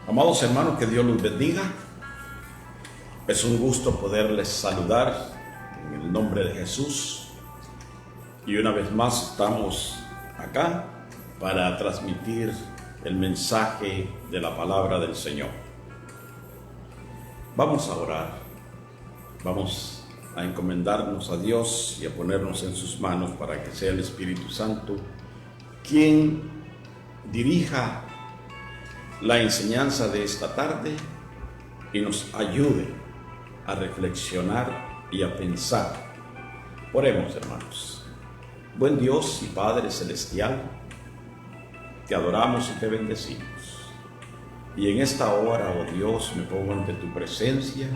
Amados hermanos, que Dios los bendiga. Es un gusto poderles saludar en el nombre de Jesús. Y una vez más estamos acá para transmitir el mensaje de la palabra del Señor. Vamos a orar. Vamos a encomendarnos a Dios y a ponernos en sus manos para que sea el Espíritu Santo quien dirija la enseñanza de esta tarde y nos ayude a reflexionar y a pensar. Oremos, hermanos. Buen Dios y Padre Celestial, te adoramos y te bendecimos. Y en esta hora, oh Dios, me pongo ante tu presencia,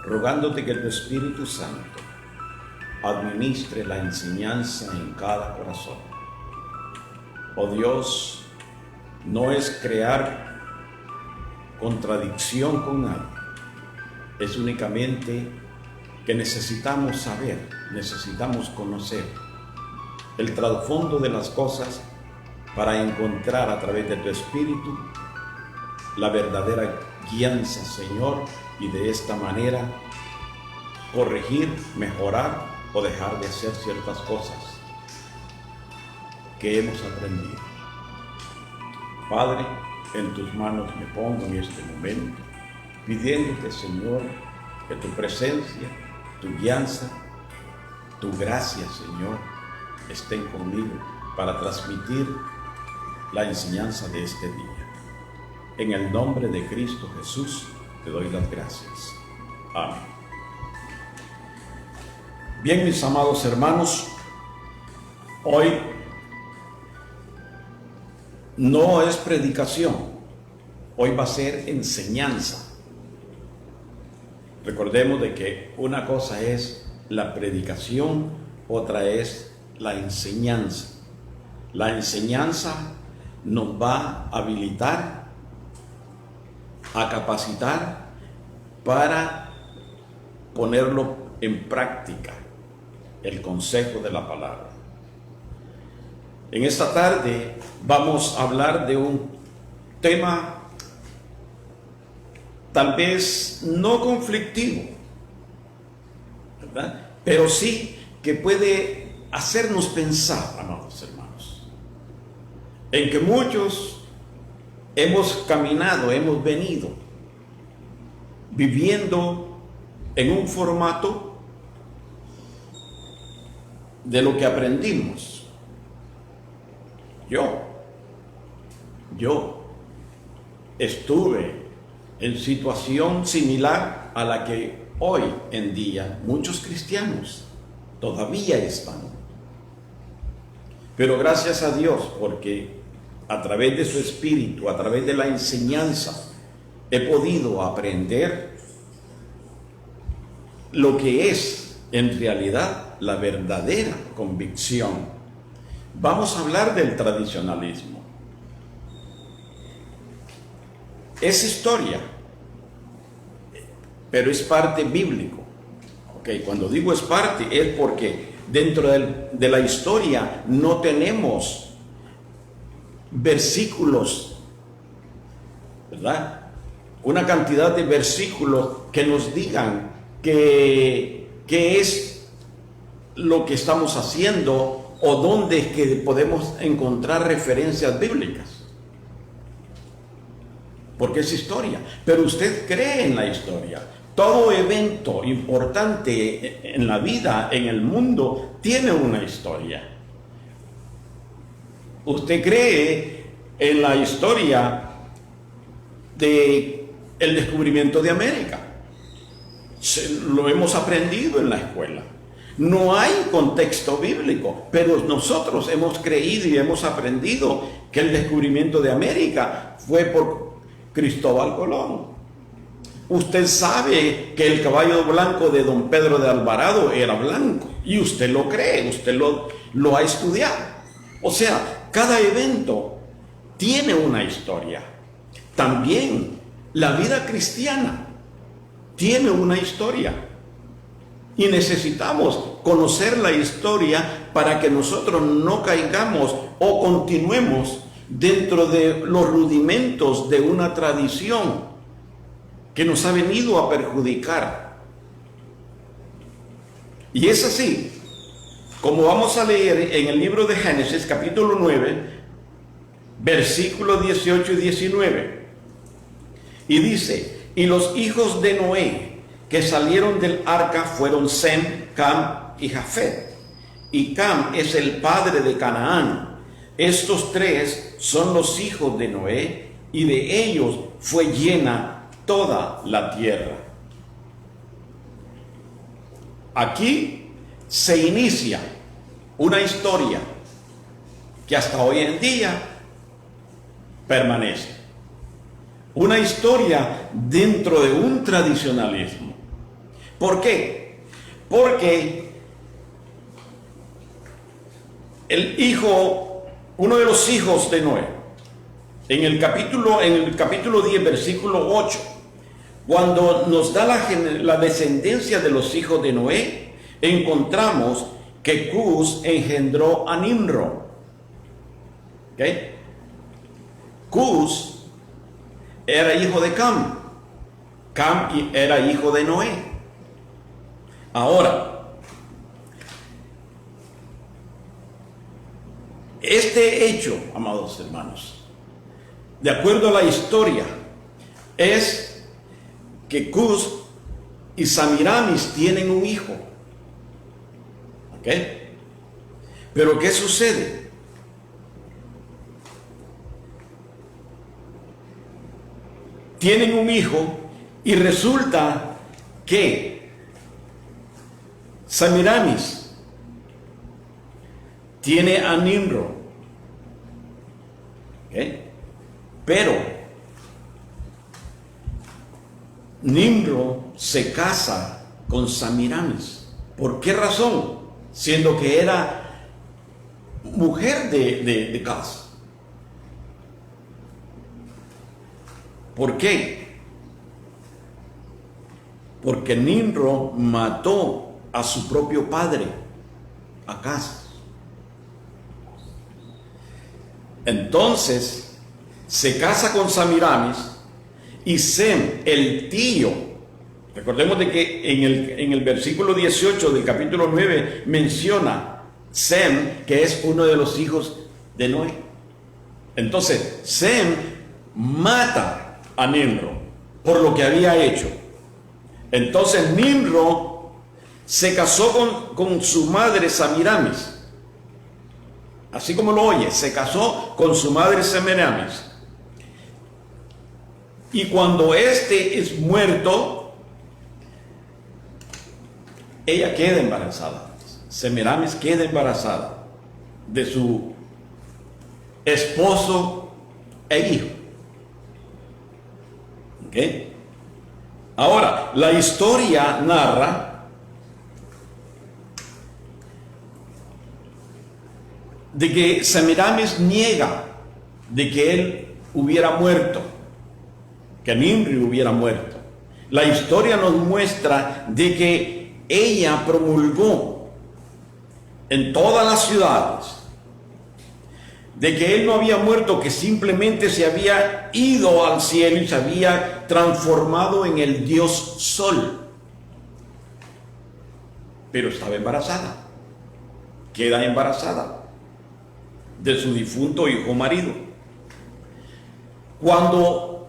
rogándote que tu Espíritu Santo administre la enseñanza en cada corazón. Oh Dios, no es crear contradicción con nadie, es únicamente que necesitamos saber, necesitamos conocer el trasfondo de las cosas para encontrar a través de tu Espíritu la verdadera guianza, Señor, y de esta manera corregir, mejorar o dejar de hacer ciertas cosas que hemos aprendido. Padre, en tus manos me pongo en este momento, pidiéndote, Señor, que tu presencia, tu guianza, tu gracia, Señor, estén conmigo para transmitir la enseñanza de este día. En el nombre de Cristo Jesús, te doy las gracias. Amén. Bien, mis amados hermanos, hoy no es predicación, hoy va a ser enseñanza. Recordemos de que una cosa es la predicación, otra es la enseñanza. La enseñanza nos va a habilitar, a capacitar para ponerlo en práctica, el consejo de la palabra. En esta tarde vamos a hablar de un tema tal vez no conflictivo, ¿verdad? Pero sí que puede hacernos pensar, amados hermanos, en que muchos hemos caminado, hemos venido viviendo en un formato de lo que aprendimos. Yo estuve en situación similar a la que hoy en día muchos cristianos todavía están. Pero gracias a Dios, porque a través de su Espíritu, a través de la enseñanza, he podido aprender lo que es en realidad la verdadera convicción. Vamos a hablar del tradicionalismo. Es historia, pero es parte bíblico. Cuando digo es parte, es porque dentro de la historia no tenemos versículos, ¿verdad? Una cantidad de versículos que nos digan qué es lo que estamos haciendo o dónde es que podemos encontrar referencias bíblicas. Porque es historia. Pero usted cree en la historia. Todo evento importante en la vida, en el mundo, tiene una historia. Usted cree en la historia del descubrimiento de América. Lo hemos aprendido en la escuela. No hay contexto bíblico, pero nosotros hemos creído y hemos aprendido que el descubrimiento de América fue por Cristóbal Colón. Usted sabe que el caballo blanco de don Pedro de Alvarado era blanco, y usted lo cree, usted lo ha estudiado. O sea, cada evento tiene una historia. También la vida cristiana tiene una historia. Y necesitamos conocer la historia para que nosotros no caigamos o continuemos dentro de los rudimentos de una tradición que nos ha venido a perjudicar. Y es así, como vamos a leer en el libro de Génesis, capítulo 9, versículos 18 y 19. Y dice: y los hijos de Noé que salieron del arca fueron Sem, Cam y Jafet. Y Cam es el padre de Canaán. Estos tres son los hijos de Noé, y de ellos fue llena toda la tierra. Aquí se inicia una historia que hasta hoy en día permanece. Una historia dentro de un tradicionalismo. ¿Por qué? Porque uno de los hijos de Noé, en el capítulo 10, versículo 8, cuando nos da la descendencia de los hijos de Noé, encontramos que Cus engendró a Nimrod. ¿Okay? Cus era hijo de Cam. Cam era hijo de Noé. Ahora, este hecho, amados hermanos, de acuerdo a la historia, es que Cus y Samiramis tienen un hijo. ¿Ok? Pero ¿qué sucede? Tienen un hijo y resulta que Samiramis tiene a Nimrod. ¿Ok? Pero Nimrod se casa con Samiramis. ¿Por qué razón? Siendo que era mujer de Cus. ¿Por qué? Porque Nimrod mató a su propio padre, a Cus. Entonces se casa con Samiramis, y Sem, el tío, recordemos de que en el versículo 18 del capítulo 9 menciona Sem, que es uno de los hijos de Noé. Entonces Sem mata a Nimrod por lo que había hecho. Entonces Nimrod se casó con su madre Samiramis. Así como lo oye, se casó con su madre Samiramis. Y cuando éste es muerto, ella queda embarazada. Semiramis queda embarazada de su esposo e hijo. ¿Ok? Ahora, la historia narra de que Semiramis niega de que él hubiera muerto, que Nimrod hubiera muerto. La historia nos muestra de que ella promulgó en todas las ciudades de que él no había muerto, que simplemente se había ido al cielo y se había transformado en el dios Sol. Pero estaba embarazada, queda embarazada de su difunto hijo marido. Cuando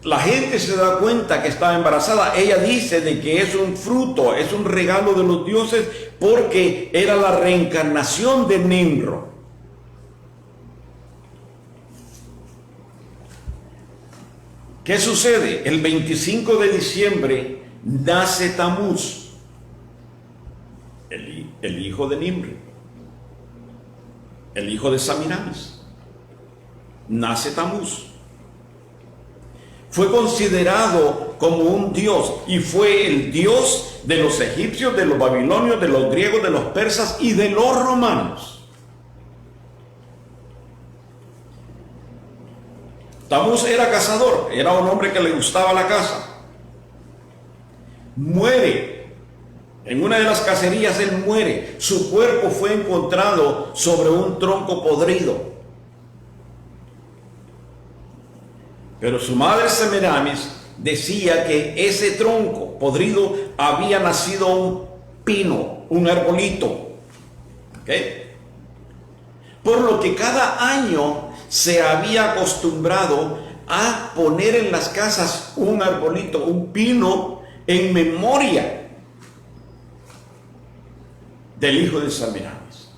la gente se da cuenta que estaba embarazada, ella dice de que es un fruto, es un regalo de los dioses, porque era la reencarnación de Nimrod. ¿Qué sucede? El 25 de diciembre nace Tamuz, el hijo de Nimrod, el hijo de Samiramis. Nace Tamuz. Fue considerado como un dios, y fue el dios de los egipcios, de los babilonios, de los griegos, de los persas y de los romanos. Tamuz era cazador, era un hombre que le gustaba la caza. Muere. En una de las cacerías él muere. Su cuerpo fue encontrado sobre un tronco podrido. Pero su madre Semiramis decía que ese tronco podrido había nacido un pino, un arbolito. ¿Ok? Por lo que cada año se había acostumbrado a poner en las casas un arbolito, un pino, en memoria del hijo de Semiramis.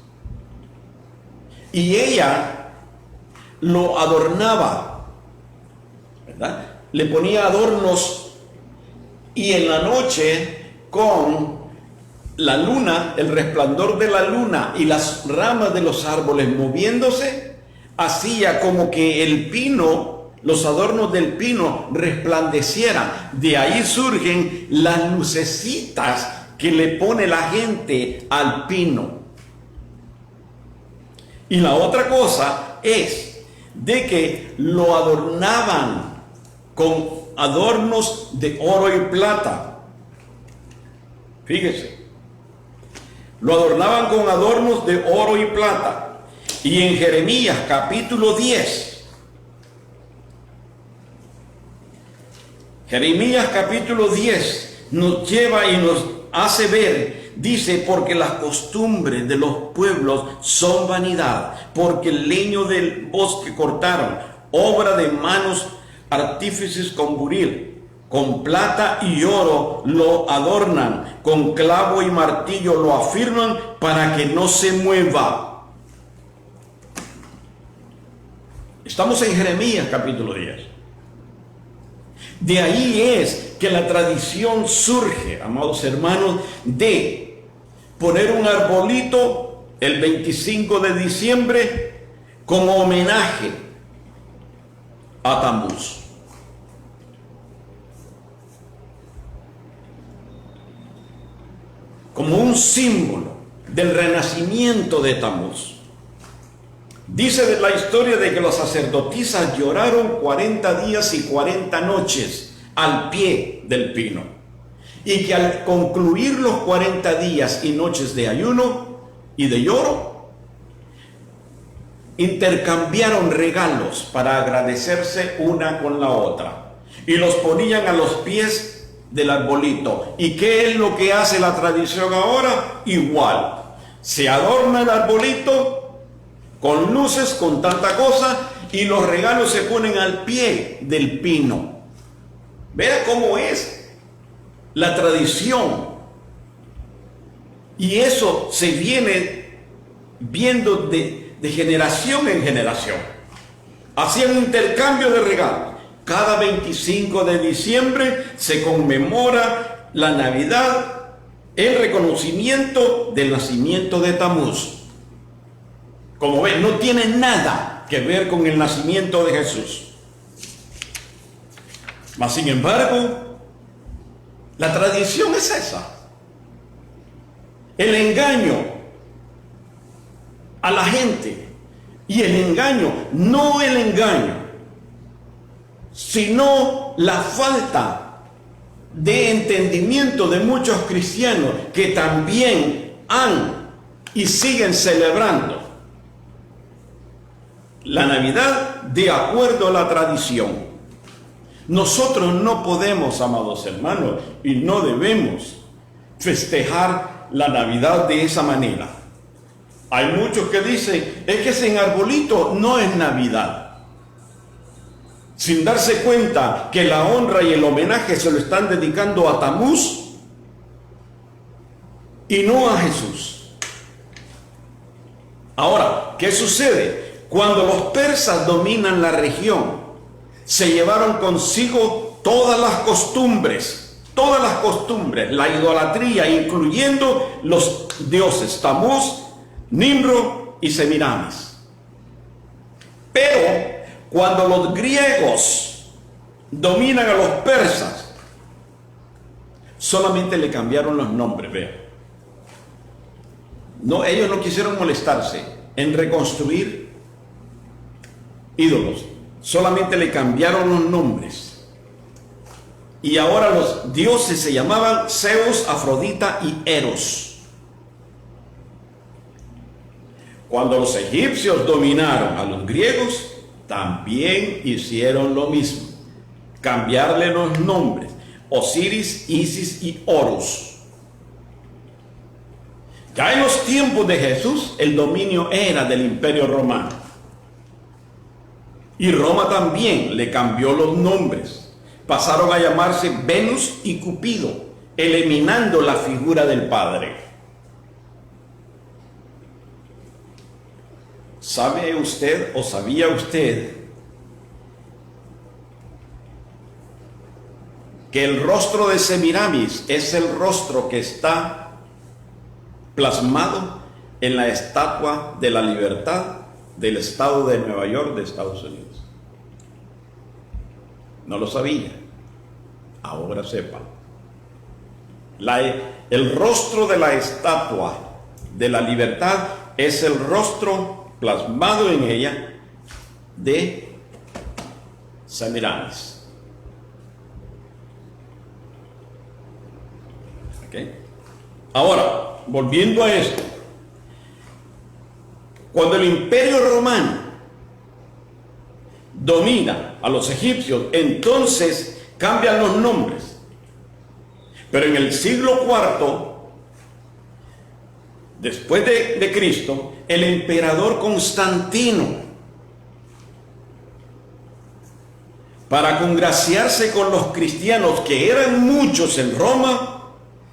Y ella lo adornaba, ¿verdad? Le ponía adornos, y en la noche, con la luna, el resplandor de la luna y las ramas de los árboles moviéndose, hacía como que el pino, los adornos del pino resplandecieran. De ahí surgen las lucecitas que le pone la gente al pino. Y la otra cosa es de que lo adornaban con adornos de oro y plata. Fíjese, lo adornaban con adornos de oro y plata. Y en Jeremías capítulo 10, Jeremías capítulo 10 nos lleva y nos hace ver, dice: porque las costumbres de los pueblos son vanidad, porque el leño del bosque cortaron, obra de manos artífices con buril, con plata y oro lo adornan, con clavo y martillo lo afirman para que no se mueva. Estamos en Jeremías capítulo 10. De ahí es que la tradición surge, amados hermanos, de poner un arbolito el 25 de diciembre como homenaje a Tamuz. Como un símbolo del renacimiento de Tamuz. Dice de la historia de que las sacerdotisas lloraron 40 días y 40 noches al pie del pino, y que al concluir los 40 días y noches de ayuno y de lloro, intercambiaron regalos para agradecerse una con la otra, y los ponían a los pies del arbolito. ¿Y qué es lo que hace la tradición ahora? Igual, se adorna el arbolito con luces, con tanta cosa, y los regalos se ponen al pie del pino. Vea cómo es la tradición. Y eso se viene viendo de generación en generación. Hacían intercambio de regalos. Cada 25 de diciembre se conmemora la Navidad, el reconocimiento del nacimiento de Tamuz. Como ven, no tiene nada que ver con el nacimiento de Jesús. Mas, sin embargo, la tradición es esa. El engaño a la gente. Y el engaño, no el engaño, sino la falta de entendimiento de muchos cristianos que también han y siguen celebrando la Navidad de acuerdo a la tradición. Nosotros no podemos, amados hermanos, y no debemos festejar la Navidad de esa manera. Hay muchos que dicen, es que sin arbolito no es Navidad, sin darse cuenta que la honra y el homenaje se lo están dedicando a Tamuz y no a Jesús. Ahora, ¿qué sucede? Cuando los persas dominan la región, se llevaron consigo todas las costumbres, la idolatría, incluyendo los dioses Tamuz, Nimrod y Semiramis. Pero cuando los griegos dominan a los persas, solamente le cambiaron los nombres, vean. No, ellos no quisieron molestarse en reconstruir ídolos, solamente le cambiaron los nombres. Y ahora los dioses se llamaban Zeus, Afrodita y Eros. Cuando los egipcios dominaron a los griegos, también hicieron lo mismo. cambiarle los nombres: Osiris, Isis y Horus. Ya en los tiempos de Jesús, el dominio era del Imperio Romano. Y Roma también le cambió los nombres. Pasaron a llamarse Venus y Cupido, eliminando la figura del Padre. ¿Sabe usted o sabía usted que el rostro de Semiramis es el rostro que está plasmado en la Estatua de la Libertad del estado de Nueva York de Estados Unidos? No lo sabía. Ahora sepa. El rostro de la Estatua de la Libertad es el rostro plasmado en ella de Semiramis. ¿Okay? Ahora, volviendo a esto, cuando el Imperio Romano domina a los egipcios, entonces cambian los nombres. Pero en el siglo IV, después de Cristo, el emperador Constantino, para congraciarse con los cristianos, que eran muchos en Roma,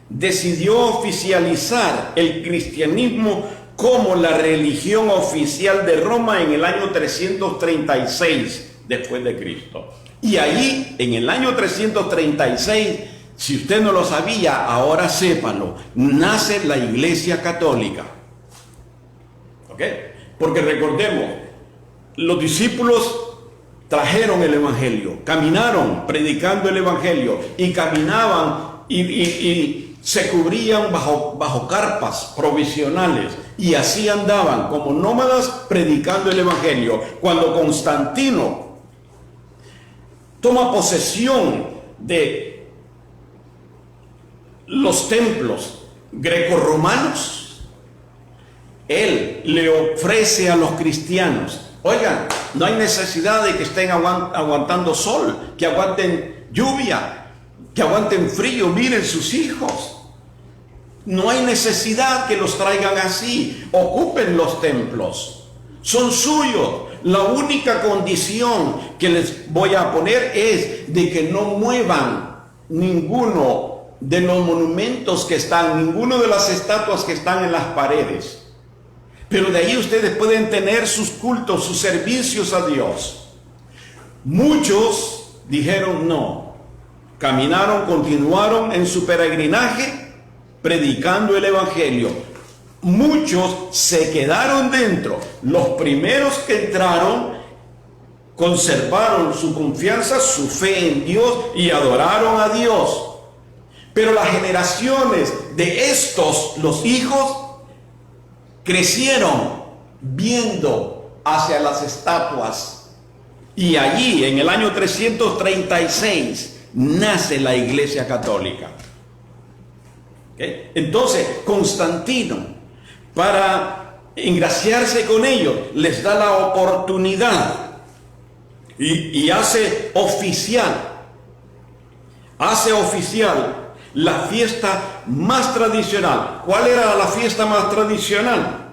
decidió oficializar el cristianismo como la religión oficial de Roma en el año 336 después de Cristo. Y ahí, en el año 336, si usted no lo sabía, ahora sépalo, nace la Iglesia Católica. ¿Ok? Porque recordemos, los discípulos trajeron el Evangelio, caminaron predicando el Evangelio y caminaban y se cubrían bajo carpas provisionales y así andaban como nómadas predicando el Evangelio. Cuando Constantino toma posesión de los templos grecorromanos, él le ofrece a los cristianos: oigan, no hay necesidad de que estén aguantando sol, que aguanten lluvia, que aguanten frío, miren sus hijos. No hay necesidad que los traigan así, ocupen los templos, son suyos. La única condición que les voy a poner es de que no muevan ninguno de los monumentos que están, ninguno de las estatuas que están en las paredes. Pero de ahí ustedes pueden tener sus cultos, sus servicios a Dios. Muchos dijeron no, caminaron, continuaron en su peregrinaje predicando el Evangelio. Muchos se quedaron dentro. Los primeros que entraron conservaron su confianza, su fe en Dios y adoraron a Dios. Pero las generaciones de estos, los hijos, crecieron viendo hacia las estatuas. Y allí, en el año 336, nace la Iglesia Católica. ¿Okay? Entonces, Constantino, para ingraciarse con ellos, les da la oportunidad y hace oficial la fiesta más tradicional. ¿Cuál era la fiesta más tradicional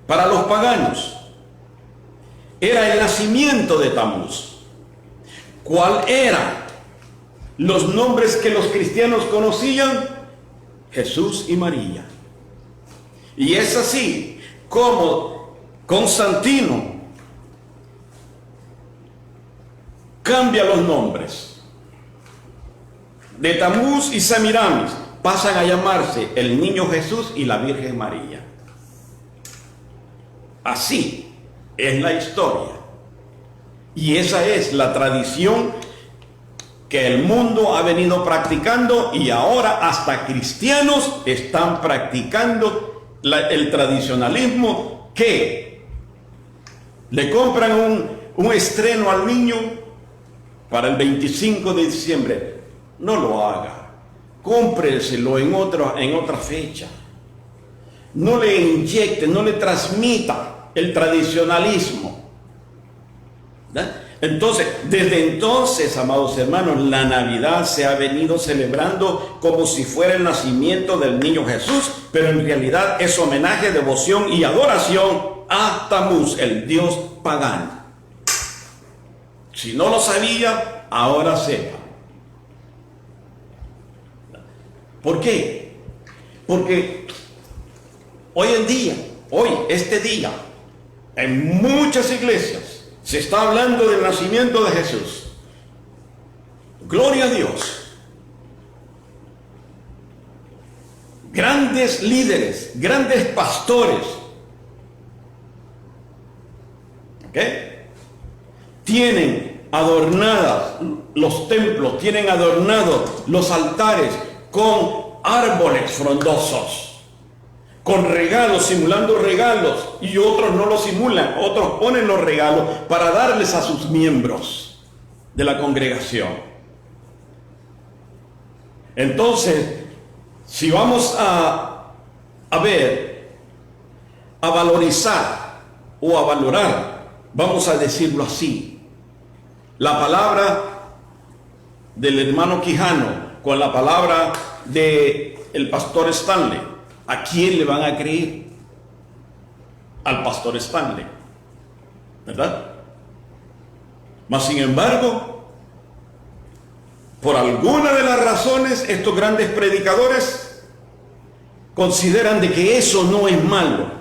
para los paganos? Era el nacimiento de Tamuz. ¿Cuál era los nombres que los cristianos conocían? Jesús y María. Y es así como Constantino cambia los nombres. De Tamuz y Semiramis pasan a llamarse el Niño Jesús y la Virgen María. Así es la historia. Y esa es la tradición que el mundo ha venido practicando, y ahora hasta cristianos están practicando el tradicionalismo, que le compran un estreno al niño para el 25 de diciembre. No lo haga, cómpreselo en otra fecha. No le inyecte, no le transmita el tradicionalismo, ¿verdad? Entonces, desde entonces, amados hermanos, la Navidad se ha venido celebrando como si fuera el nacimiento del niño Jesús, pero en realidad es homenaje, devoción y adoración a Tamuz, el dios pagano. Si no lo sabía, ahora sepa. ¿Por qué? Porque hoy en día, este día, en muchas iglesias, se está hablando del nacimiento de Jesús. Gloria a Dios. Grandes líderes, grandes pastores, ¿ok?, tienen adornadas los templos, tienen adornados los altares con árboles frondosos, con regalos, simulando regalos, y otros no los simulan, otros ponen los regalos para darles a sus miembros de la congregación. Entonces, si vamos a ver, a valorizar o a valorar, vamos a decirlo así, la palabra del hermano Quijano con la palabra del pastor Stanley, ¿a quién le van a creer? Al pastor Stanley, ¿verdad? Mas sin embargo, por alguna de las razones, estos grandes predicadores consideran de que eso no es malo.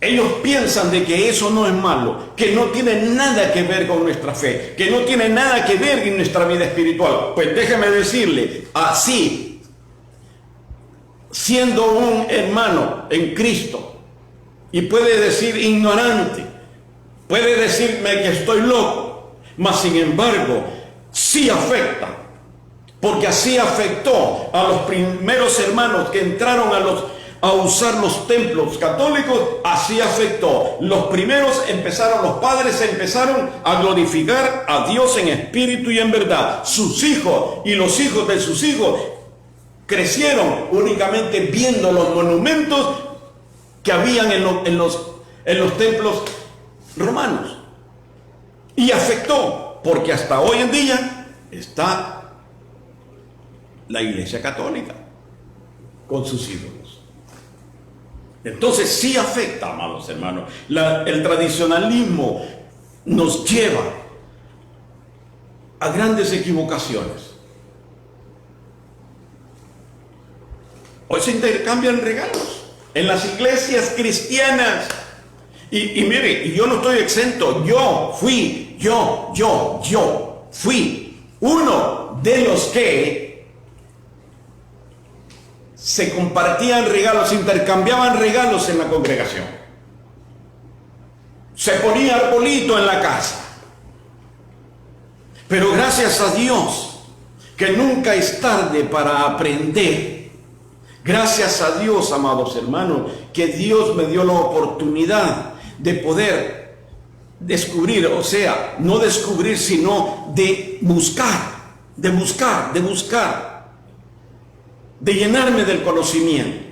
Ellos piensan de que eso no es malo, que no tiene nada que ver con nuestra fe, que no tiene nada que ver en nuestra vida espiritual. Pues déjeme decirle, así, siendo un hermano en Cristo, y puede decir ignorante, puede decirme que estoy loco, mas sin embargo, sí afecta, porque así afectó a los primeros hermanos que entraron a usar los templos católicos, así afectó. Los primeros los padres empezaron a glorificar a Dios en espíritu y en verdad. Sus hijos y los hijos de sus hijos crecieron únicamente viendo los monumentos que habían en los templos romanos. Y afectó, porque hasta hoy en día está la Iglesia Católica con sus ídolos. Entonces sí afecta, amados hermanos. El tradicionalismo nos lleva a grandes equivocaciones. Hoy se intercambian regalos en las iglesias cristianas. Y mire, y yo no estoy exento. Yo fui uno de los que se compartían regalos, se intercambiaban regalos en la congregación. Se ponía arbolito en la casa. Pero gracias a Dios, que nunca es tarde para aprender. Gracias a Dios, amados hermanos, que Dios me dio la oportunidad de poder descubrir, o sea, no descubrir, sino de buscar, de llenarme del conocimiento.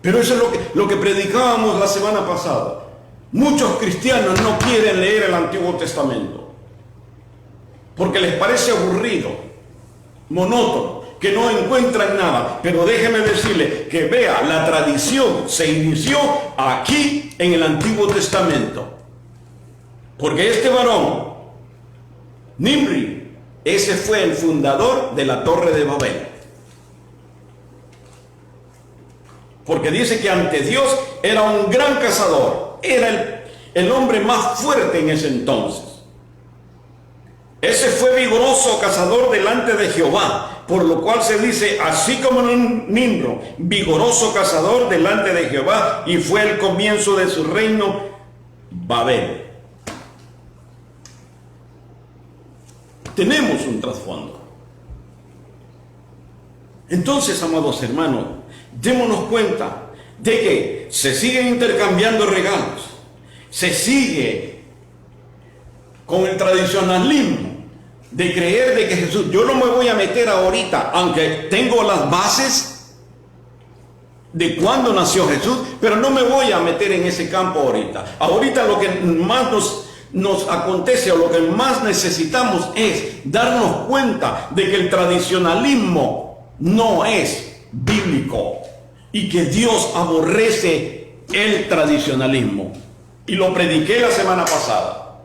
Pero eso es lo que predicábamos la semana pasada. Muchos cristianos no quieren leer el Antiguo Testamento porque les parece aburrido, monótono, que no encuentran nada. Pero déjeme decirle que vea, la tradición se inició aquí en el Antiguo Testamento, porque este varón, Nimri, ese fue el fundador de la Torre de Babel. Porque dice que ante Dios era un gran cazador, era el hombre más fuerte en ese entonces. Ese fue vigoroso cazador delante de Jehová, por lo cual se dice, así como Nimrod, vigoroso cazador delante de Jehová, y fue el comienzo de su reino, Babel. Tenemos un trasfondo. Entonces, amados hermanos, démonos cuenta de que se siguen intercambiando regalos, se sigue con el tradicionalismo de creer de que Jesús, yo no me voy a meter ahorita, aunque tengo las bases, de cuándo nació Jesús, pero no me voy a meter en ese campo ahorita. Ahorita lo que más nos acontece o lo que más necesitamos es darnos cuenta de que el tradicionalismo no es bíblico y que Dios aborrece el tradicionalismo. Y lo prediqué la semana pasada.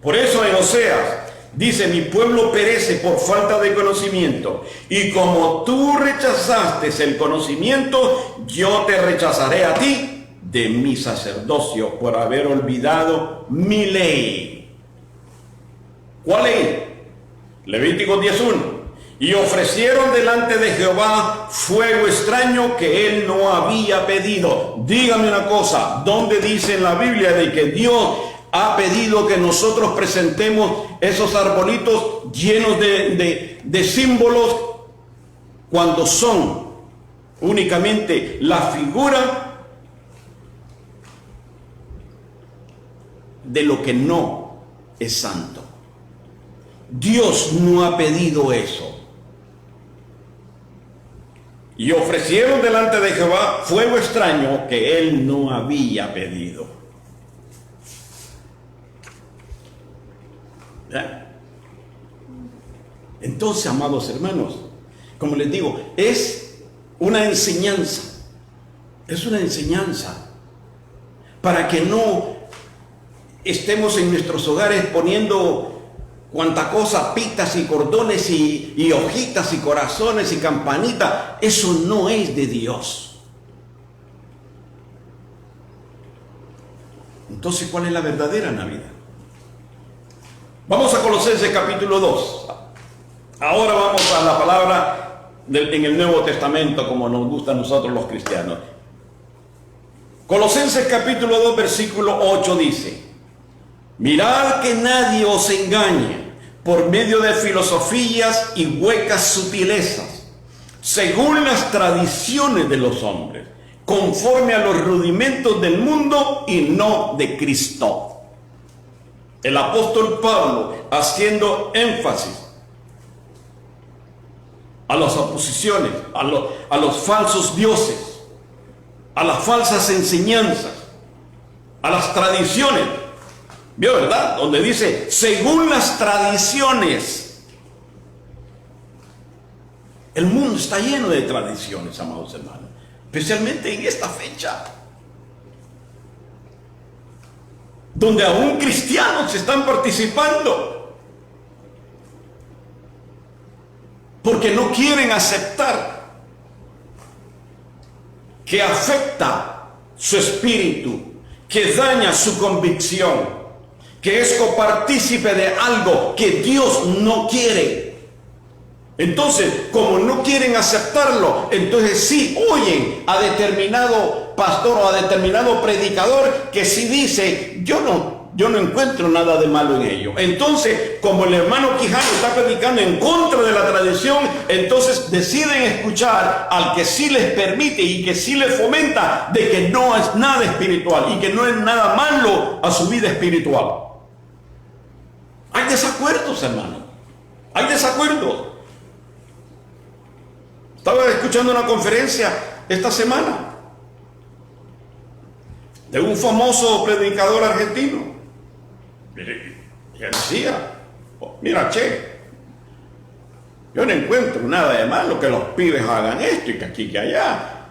Por eso en Oseas dice: mi pueblo perece por falta de conocimiento, y como tú rechazaste el conocimiento, yo te rechazaré a ti de mi sacerdocio por haber olvidado mi ley. ¿Cuál ley? Levítico 10:1. Y ofrecieron delante de Jehová fuego extraño que él no había pedido. Dígame una cosa, ¿dónde dice en la Biblia de que Dios ha pedido que nosotros presentemos esos arbolitos llenos de símbolos, cuando son únicamente la figura de lo que no es santo? Dios no ha pedido eso. Y ofrecieron delante de Jehová fuego extraño que él no había pedido. ¿Ya? Entonces, amados hermanos, como les digo, es una enseñanza. Es una enseñanza para que no estemos en nuestros hogares poniendo cuanta cosa, pitas y cordones y hojitas y corazones y campanitas. Eso no es de Dios. Entonces, ¿cuál es la verdadera Navidad? Vamos a Colosenses capítulo 2. Ahora vamos a la palabra en el Nuevo Testamento, como nos gusta a nosotros los cristianos. Colosenses capítulo 2, versículo 8 dice: mirad que nadie os engañe por medio de filosofías y huecas sutilezas, según las tradiciones de los hombres, conforme a los rudimentos del mundo y no de Cristo. El apóstol Pablo, haciendo énfasis a las oposiciones, a los falsos dioses, a las falsas enseñanzas, a las tradiciones. ¿Vio, verdad? Donde dice, según las tradiciones. El mundo está lleno de tradiciones, amados hermanos, especialmente en esta fecha, donde aún cristianos están participando, porque no quieren aceptar que afecta su espíritu, que daña su convicción, que es copartícipe de algo que Dios no quiere. Entonces, como no quieren aceptarlo, entonces sí oyen a determinado pastor o a determinado predicador que sí dice, yo no encuentro nada de malo en ello. Entonces, como el hermano Quijano está predicando en contra de la tradición, entonces deciden escuchar al que sí les permite y que sí les fomenta de que no es nada espiritual y que no es nada malo a su vida espiritual. Hay desacuerdos, hermano. Hay desacuerdos. Estaba escuchando una conferencia esta semana de un famoso predicador argentino. Y decía, mira, che, yo no encuentro nada de malo que los pibes hagan esto y que aquí que allá.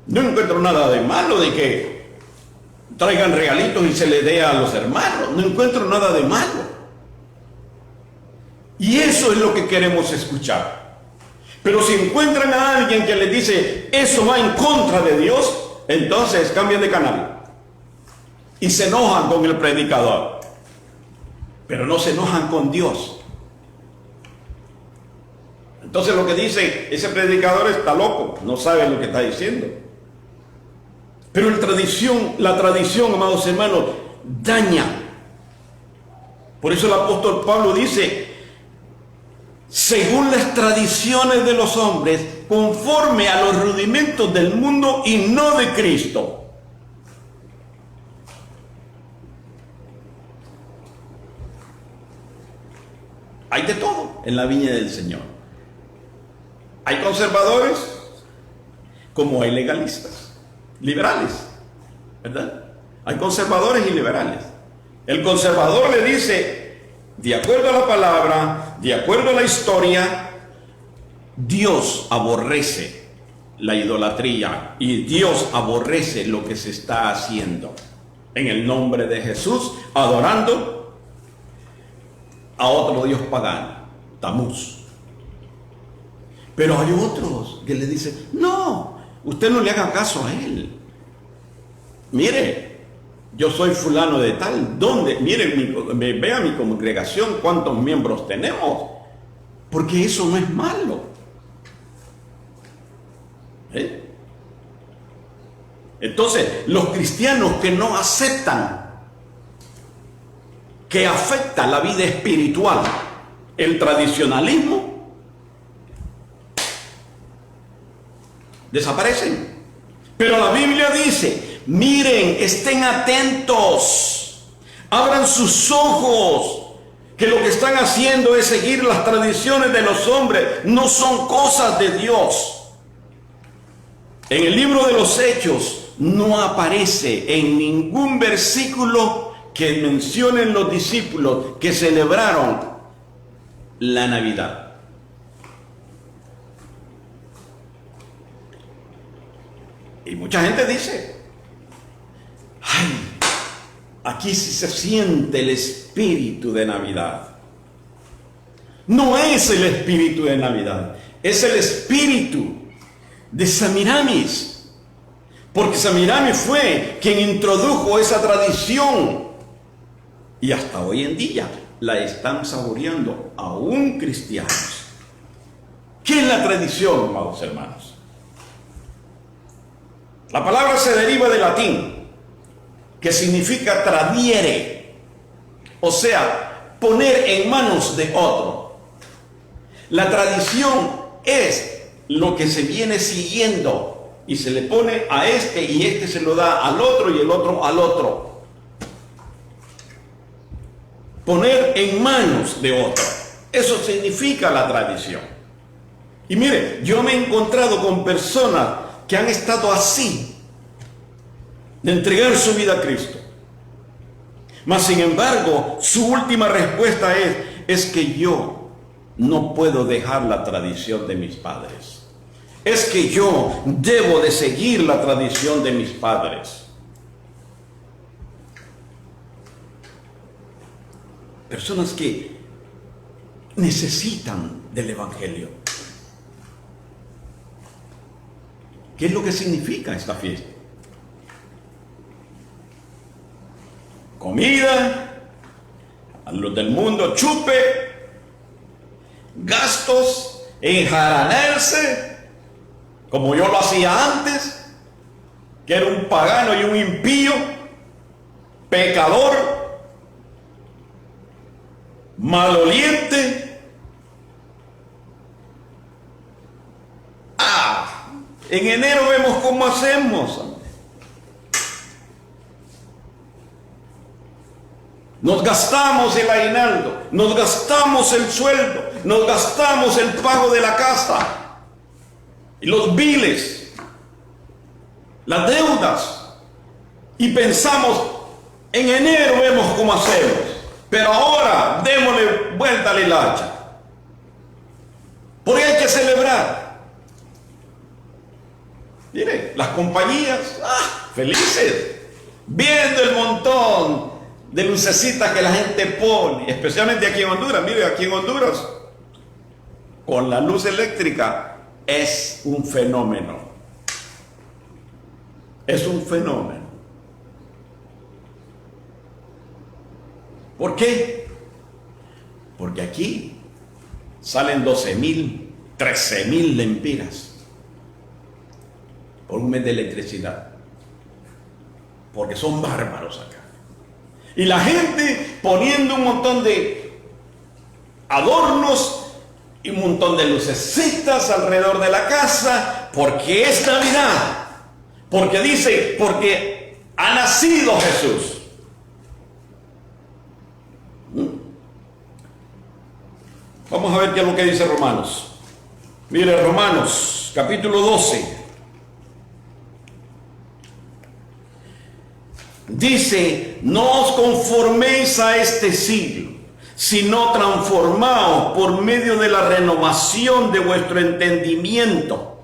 No encuentro nada de malo de que traigan regalitos y se les dé a los hermanos. No encuentro nada de malo. Y eso es lo que queremos escuchar. Pero si encuentran a alguien que les dice eso va en contra de Dios, entonces cambian de canal y se enojan con el predicador, pero no se enojan con Dios. Entonces lo que dice ese predicador está loco, no sabe lo que está diciendo. Pero la tradición, amados hermanos, daña. Por eso el apóstol Pablo dice, según las tradiciones de los hombres, conforme a los rudimentos del mundo y no de Cristo. Hay de todo en la viña del Señor. Hay conservadores como hay legalistas, liberales, ¿verdad? Hay conservadores y liberales. El conservador le dice, de acuerdo a la palabra, de acuerdo a la historia, Dios aborrece la idolatría y Dios aborrece lo que se está haciendo en el nombre de Jesús, adorando a otro dios pagano, Tamuz. Pero hay otros que le dicen, no, usted no le haga caso a él. Mire, yo soy fulano de tal, ¿dónde? Mire, vea mi congregación, cuántos miembros tenemos, porque eso no es malo. Entonces, los cristianos que no aceptan que afecta la vida espiritual el tradicionalismo, desaparecen. Pero la Biblia dice, miren, estén atentos, abran sus ojos, que lo que están haciendo es seguir las tradiciones de los hombres, no son cosas de Dios. En el libro de los Hechos no aparece en ningún versículo que mencionen los discípulos que celebraron la Navidad. Y mucha gente dice, ay, aquí sí se siente el espíritu de Navidad. No es el espíritu de Navidad, es el espíritu de Semíramis. Porque Semíramis fue quien introdujo esa tradición. Y hasta hoy en día la están saboreando aún cristianos. ¿Qué es la tradición, amados hermanos? La palabra se deriva del latín, que significa tradiere, o sea, poner en manos de otro. La tradición es lo que se viene siguiendo y se le pone a este y este se lo da al otro y el otro al otro. Poner en manos de otro. Eso significa la tradición. Y mire, yo me he encontrado con personas que han estado así, de entregar su vida a Cristo. Mas sin embargo, su última respuesta es que yo no puedo dejar la tradición de mis padres. Es que yo debo de seguir la tradición de mis padres. Personas que necesitan del Evangelio. ¿Qué es lo que significa esta fiesta? Comida, a los del mundo chupe, gastos, enjaranarse, como yo lo hacía antes, que era un pagano y un impío, pecador, maloliente. En enero vemos cómo hacemos. Nos gastamos el aguinaldo, nos gastamos el sueldo, nos gastamos el pago de la casa, y los biles, las deudas, y pensamos, en enero vemos cómo hacemos, pero ahora démosle vuelta a la hilacha, porque hay que celebrar. Mire, las compañías, felices, viendo el montón de lucecitas que la gente pone, especialmente aquí en Honduras. Mire, aquí en Honduras, con la luz eléctrica, es un fenómeno. Es un fenómeno. ¿Por qué? Porque aquí salen 12,000, 13,000 lempiras por un mes de electricidad, porque son bárbaros acá. Y la gente poniendo un montón de adornos y un montón de lucecitas alrededor de la casa, porque es Navidad, porque dice, porque ha nacido Jesús. Vamos a ver qué es lo que dice Romanos. Mire, Romanos capítulo 12. dice: no os conforméis a este siglo, sino transformaos por medio de la renovación de vuestro entendimiento,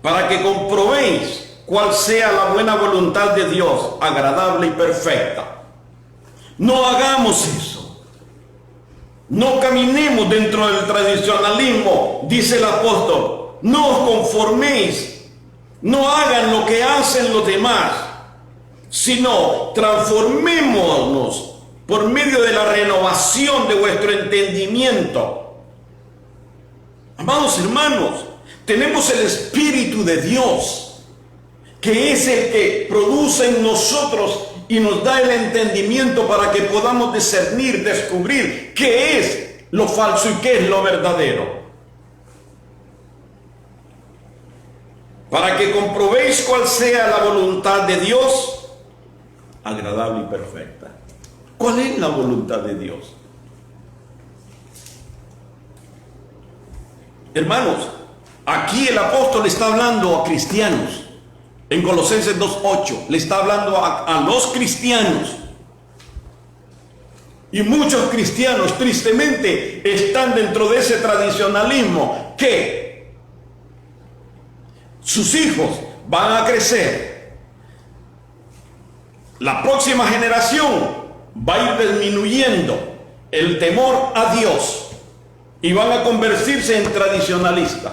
para que comprobéis cuál sea la buena voluntad de Dios, agradable y perfecta. No hagamos eso. No caminemos dentro del tradicionalismo, dice el apóstol. No os conforméis, no hagan lo que hacen los demás, sino transformémonos por medio de la renovación de vuestro entendimiento. Amados hermanos, tenemos el Espíritu de Dios, que es el que produce en nosotros y nos da el entendimiento para que podamos discernir, descubrir qué es lo falso y qué es lo verdadero. Para que comprobéis cuál sea la voluntad de Dios, agradable y perfecta. ¿Cuál es la voluntad de Dios? Hermanos, aquí el apóstol está hablando a cristianos. En Colosenses 2:8 le está hablando a los cristianos. Y muchos cristianos tristemente están dentro de ese tradicionalismo, que sus hijos van a crecer. La próxima generación va a ir disminuyendo el temor a Dios y van a convertirse en tradicionalistas.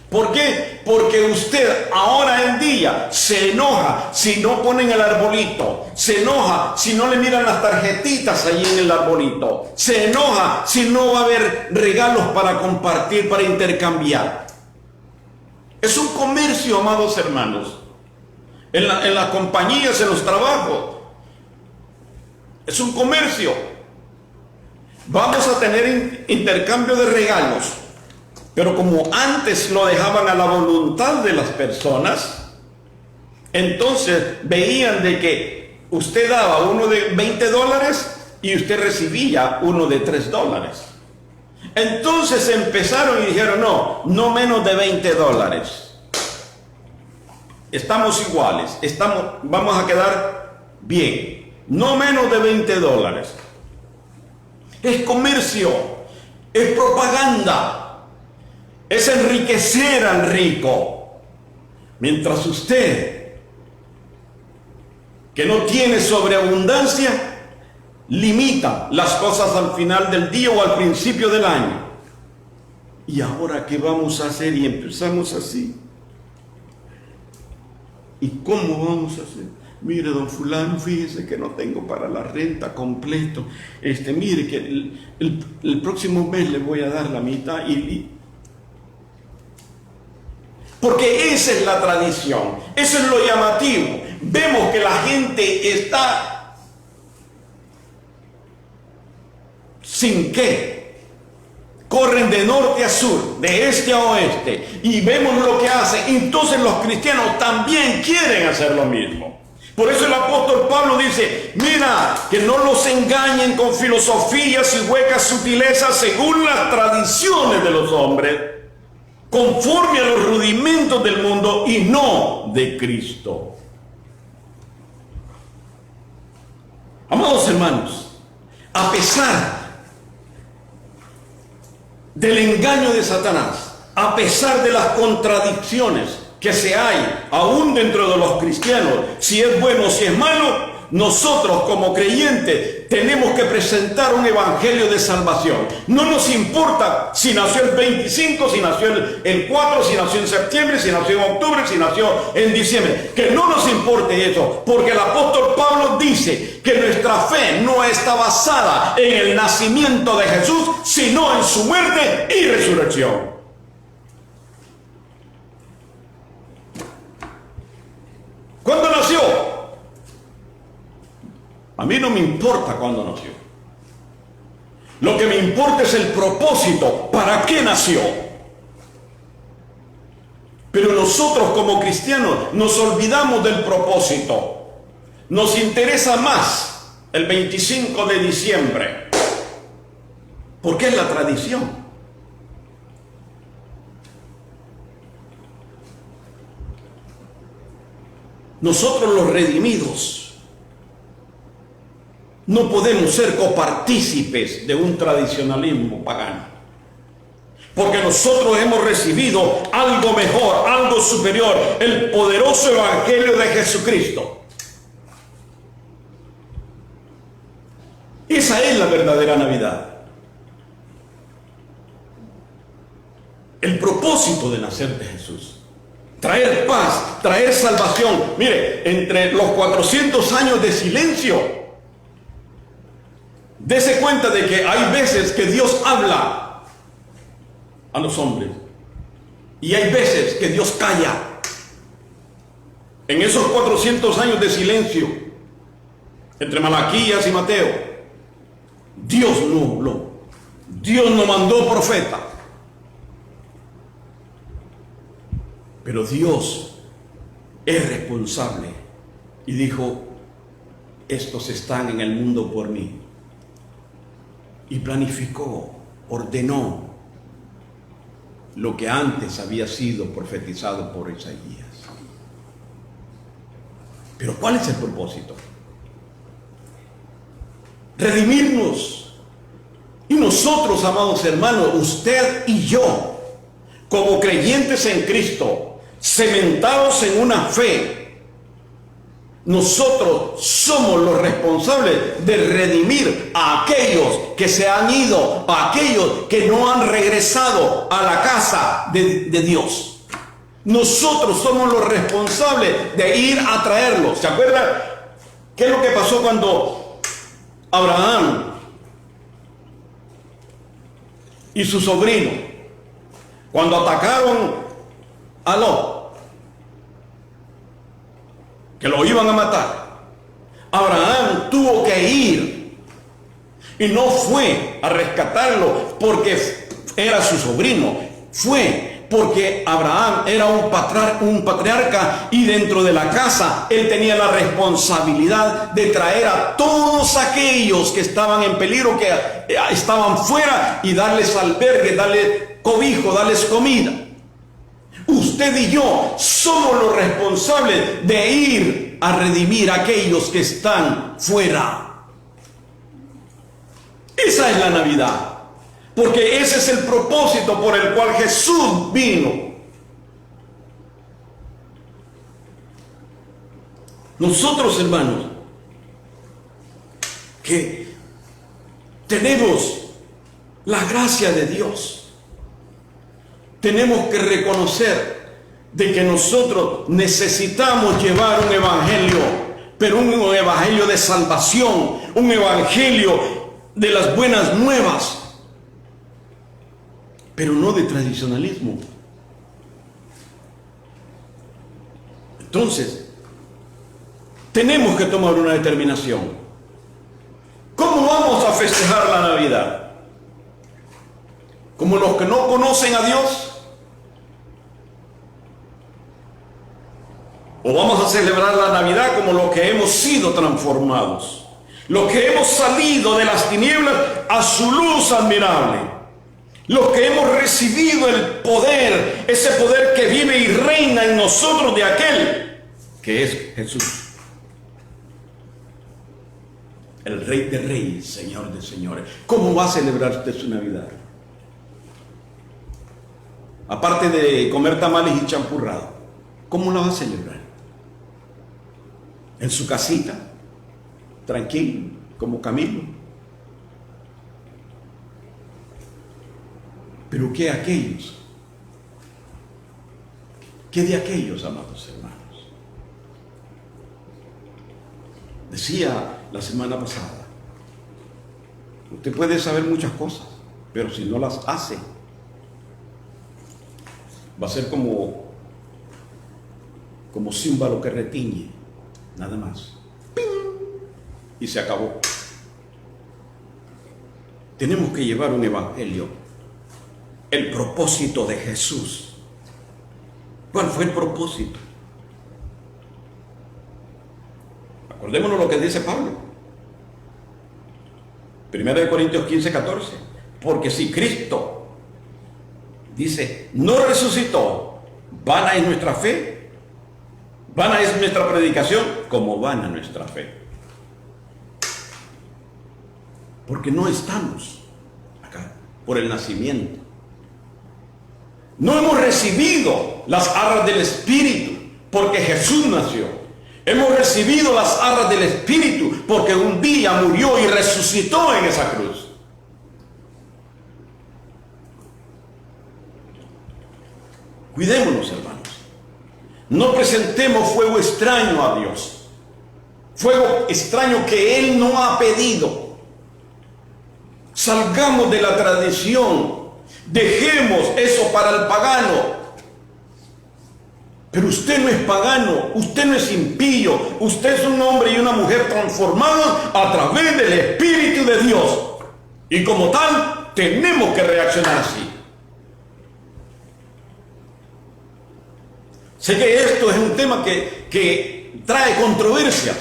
¿Por qué? Porque usted ahora en día se enoja si no ponen el arbolito, se enoja si no le miran las tarjetitas allí en el arbolito, se enoja si no va a haber regalos para compartir, para intercambiar. Es un comercio, amados hermanos, en las compañías, en los trabajos. Es un comercio. Vamos a tener intercambio de regalos, pero como antes lo dejaban a la voluntad de las personas, entonces veían de que usted daba uno de $20 y usted recibía uno de $3. Entonces empezaron y dijeron: no menos de $20. Estamos iguales, vamos a quedar bien. No menos de $20. Es comercio, es propaganda, es enriquecer al rico. Mientras usted, que no tiene sobreabundancia, limita las cosas al final del día o al principio del año. ¿Y ahora qué vamos a hacer? Y empezamos así. ¿Y cómo vamos a hacer? Mire, don fulano, fíjese que no tengo para la renta completo. Mire que el próximo mes le voy a dar la mitad. Porque esa es la tradición, eso es lo llamativo. Vemos que la gente está sin qué. Corren de norte a sur, de este a oeste, y vemos lo que hacen. Entonces los cristianos también quieren hacer lo mismo. Por eso el apóstol Pablo dice: mira, que no los engañen con filosofías y huecas sutilezas según las tradiciones de los hombres, conforme a los rudimentos del mundo y no de Cristo. Amados hermanos, a pesar del engaño de Satanás, a pesar de las contradicciones que se hay aún dentro de los cristianos, si es bueno o si es malo, nosotros como creyentes tenemos que presentar un evangelio de salvación. No nos importa si nació el 25, si nació el 4, si nació en septiembre, si nació en octubre, si nació en diciembre. Que no nos importe eso, porque el apóstol Pablo dice que nuestra fe no está basada en el nacimiento de Jesús, sino en su muerte y resurrección. ¿Cuándo nació? A mí no me importa cuándo nació. Lo que me importa es el propósito, ¿para qué nació? Pero nosotros como cristianos nos olvidamos del propósito. Nos interesa más el 25 de diciembre, porque es la tradición. Nosotros los redimidos No podemos ser copartícipes de un tradicionalismo pagano, porque nosotros hemos recibido algo mejor, algo superior, el poderoso evangelio de Jesucristo. Esa es la verdadera Navidad. El propósito de nacer de Jesús: traer paz, traer salvación. Mire, entre los 400 años de silencio, dése cuenta de que hay veces que Dios habla a los hombres y hay veces que Dios calla. En esos 400 años de silencio, entre Malaquías y Mateo, Dios no habló, Dios no mandó profeta. Pero Dios es responsable y dijo: estos están en el mundo por mí. Y planificó, ordenó lo que antes había sido profetizado por Isaías. Pero ¿cuál es el propósito? Redimirnos. Y nosotros, amados hermanos, usted y yo, como creyentes en Cristo, cementados en una fe, nosotros somos los responsables de redimir a aquellos que se han ido, a aquellos que no han regresado a la casa de Dios. Nosotros somos los responsables de ir a traerlos. ¿Se acuerdan qué es lo que pasó cuando Abraham y su sobrino, cuando atacaron a Lot, que lo iban a matar? Abraham tuvo que ir y no fue a rescatarlo porque era su sobrino, fue porque Abraham era un patriarca y dentro de la casa él tenía la responsabilidad de traer a todos aquellos que estaban en peligro, que estaban fuera, y darles albergue, darles cobijo, darles comida. Usted y yo somos los responsables de ir a redimir a aquellos que están fuera. Esa es la Navidad, porque ese es el propósito por el cual Jesús vino. Nosotros, hermanos, que tenemos la gracia de Dios, tenemos que reconocer de que nosotros necesitamos llevar un evangelio, pero un evangelio de salvación, un evangelio de las buenas nuevas, pero no de tradicionalismo. Entonces, tenemos que tomar una determinación. ¿Cómo vamos a festejar la Navidad? ¿Como los que no conocen a Dios? ¿O vamos a celebrar la Navidad como los que hemos sido transformados? Los que hemos salido de las tinieblas a su luz admirable. Los que hemos recibido el poder, ese poder que vive y reina en nosotros de aquel que es Jesús. El Rey de Reyes, Señor de Señores. ¿Cómo va a celebrar usted su Navidad? Aparte de comer tamales y champurrado, ¿cómo la va a celebrar? ¿En su casita? Tranquilo, como Camilo. Pero ¿qué aquellos? ¿Qué de aquellos, amados hermanos? Decía la semana pasada, usted puede saber muchas cosas, pero si no las hace, va a ser como címbalo que retiñe, nada más. ¡Ping! Y se acabó. Tenemos que llevar un evangelio, el propósito de Jesús. ¿Cuál fue el propósito? Acordémonos lo que dice Pablo. 1 Corintios 15, 14. Porque si Cristo, dice, no resucitó, vana es nuestra fe, vana es nuestra predicación, como vana nuestra fe. porque no estamos acá por el nacimiento. No hemos recibido las arras del Espíritu porque Jesús nació. Hemos recibido las arras del Espíritu porque un día murió y resucitó en esa cruz. Cuidémonos, hermanos. No presentemos fuego extraño a Dios. Fuego extraño que Él no ha pedido. Salgamos de la tradición. Dejemos eso para el pagano. Pero usted no es pagano, usted no es impío, usted es un hombre y una mujer transformados a través del Espíritu de Dios. Y como tal, tenemos que reaccionar así. Sé que esto es un tema que trae controversias.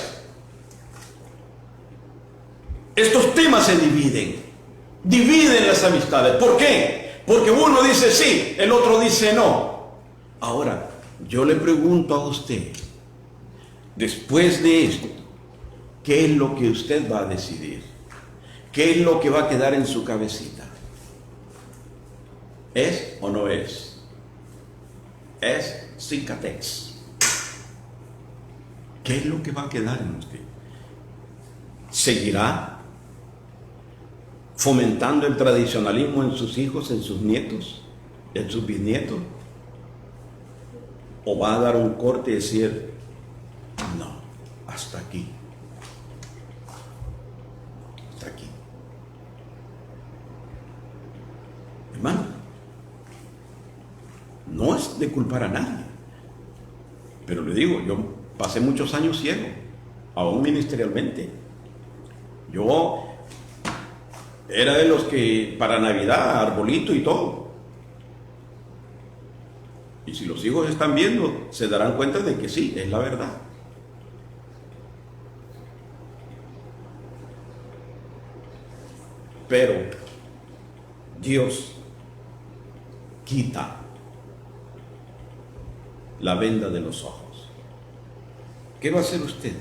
Estos temas se dividen las amistades. ¿Por qué? Porque uno dice sí, el otro dice no. Ahora, yo le pregunto a usted, después de esto, ¿qué es lo que usted va a decidir? ¿Qué es lo que va a quedar en su cabecita? ¿Es o no es? Es Cincatex. ¿Qué es lo que va a quedar en usted? ¿Seguirá fomentando el tradicionalismo en sus hijos, en sus nietos, en sus bisnietos? ¿O va a dar un corte y decir, no, hasta aquí? Hasta aquí. Hermano, no es de culpar a nadie. Pero le digo, yo pasé muchos años ciego, aún ministerialmente. Yo era de los que para Navidad, arbolito y todo. Y si los hijos están viendo, se darán cuenta de que sí, es la verdad. Pero Dios quita la venda de los ojos. ¿Qué va a hacer usted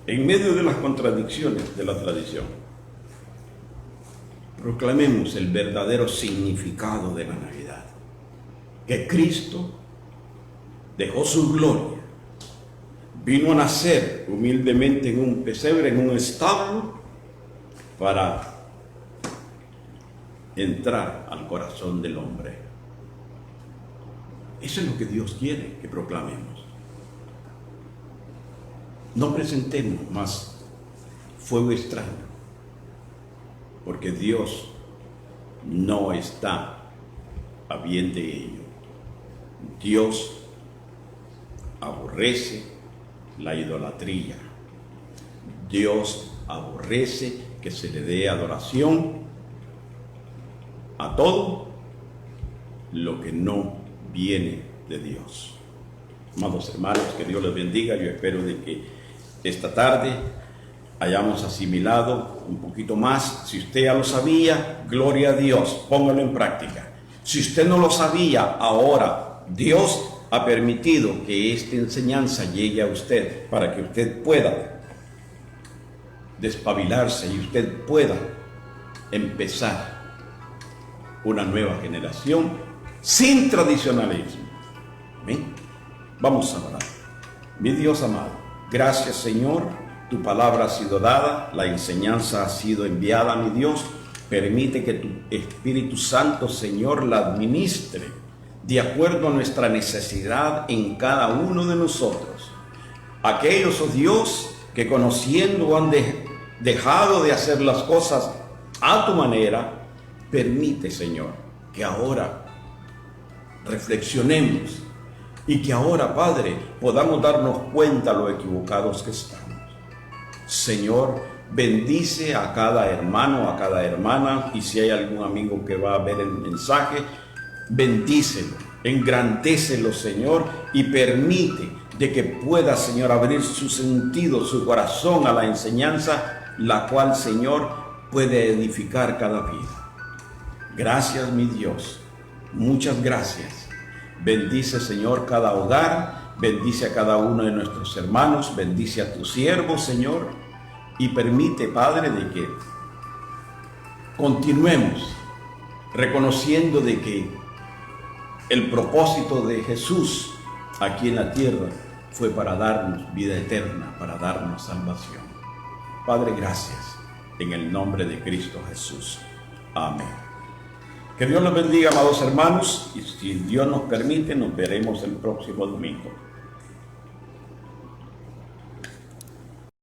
en medio de las contradicciones de la tradición? Proclamemos el verdadero significado de la Navidad. Que Cristo dejó su gloria, vino a nacer humildemente en un pesebre, en un establo, para entrar al corazón del hombre. Eso es lo que Dios quiere que proclamemos. No presentemos más fuego extraño, porque Dios no está a bien de ello. Dios aborrece la idolatría. Dios aborrece que se le dé adoración a todo lo que no viene de Dios. Amados hermanos, que Dios les bendiga. Yo espero de que esta tarde hayamos asimilado un poquito más. Si usted ya lo sabía, gloria a Dios, póngalo en práctica. Si usted no lo sabía, ahora Dios ha permitido que esta enseñanza llegue a usted para que usted pueda despabilarse y usted pueda empezar una nueva generación sin tradicionalismo. ¿Amén? Vamos a orar. Mi Dios amado, gracias Señor, tu palabra ha sido dada, la enseñanza ha sido enviada, mi Dios. Permite que tu Espíritu Santo, Señor, la administre de acuerdo a nuestra necesidad en cada uno de nosotros. Aquellos, oh Dios, que conociendo han dejado de hacer las cosas a tu manera, permite, Señor, que ahora reflexionemos y que ahora, Padre, podamos darnos cuenta lo equivocados que estamos. Señor, bendice a cada hermano, a cada hermana, y si hay algún amigo que va a ver el mensaje, bendícelo, engrandécelo, Señor, y permite de que pueda, Señor, abrir su sentido, su corazón a la enseñanza, la cual, Señor, puede edificar cada vida. Gracias, mi Dios, muchas gracias. Bendice, Señor, cada hogar, bendice a cada uno de nuestros hermanos, bendice a tus siervos, Señor, y permite, Padre, de que continuemos reconociendo de que el propósito de Jesús aquí en la tierra fue para darnos vida eterna, para darnos salvación. Padre, gracias, en el nombre de Cristo Jesús. Amén. Que Dios los bendiga, amados hermanos, y si Dios nos permite, nos veremos el próximo domingo.